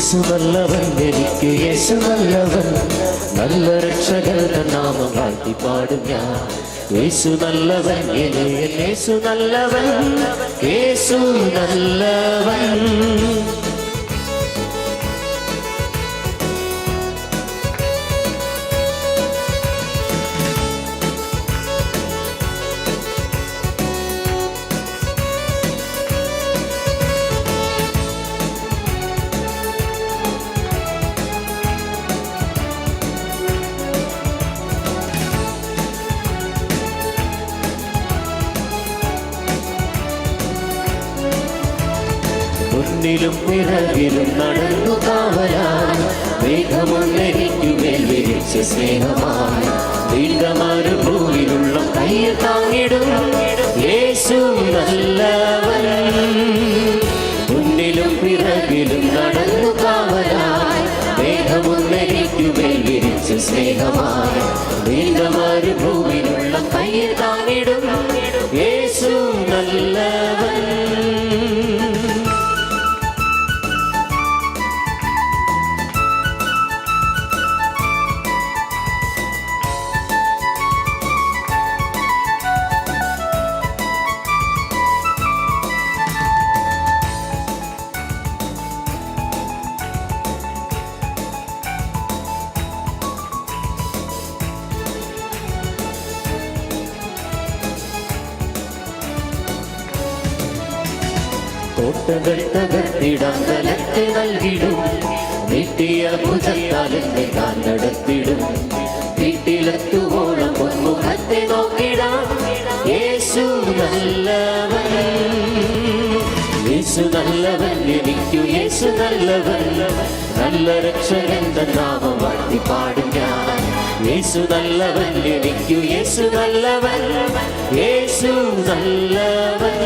യേശു നല്ലവൻ, എനിക്ക് യേശു നല്ലവൻ, നല്ല രക്ഷകരുടെ നാമം വാഴ്ത്തി പാടും ഞാൻ. യേശു നല്ലവൻ, യേശു നല്ലവൻ, യേശു നല്ലവൻ. മുന്നിലും പിറകിലും നടന്നു കാവലായി, മേഘമൊന്നെനിക്കു മേൽ വിരിച്ച സ്നേഹമായി, നീണ്ടമരുഭൂമിയിലുള്ള കയ്യിൽ താങ്ങിടും യേശു നല്ലവൻ. മുന്നിലും പിറകിലും നടന്നു കാവലായി, മേഘമൊന്നെനിക്കു മേൽ വിരിച്ച സ്നേഹമായി, നീണ്ടമരുഭൂമിയിലുള്ള കയ്യിൽ താങ്ങിടും യേശു നല്ലവൻ. കോട്ടകൾ തകർത്തിടാൻ ബലത്തെ നൽകിടും, നീട്ടിയ ഭുജത്താൽ എന്നെ താൻ നടത്തിടും. വീട്ടിലെത്തുവോളം മുഖത്തെ നോക്കിടാം യേശു നല്ലവൻ. യേശു നല്ലവൻ, എനിക്കു യേശു നല്ലവൻ, നല്ല രക്ഷകന്റെ നാമം വാഴ്ത്തി പാടും ഞാൻ. യേശു നല്ലവൻ, എനിക്കു യേശു നല്ലവൻ, യേശു നല്ലവൻ.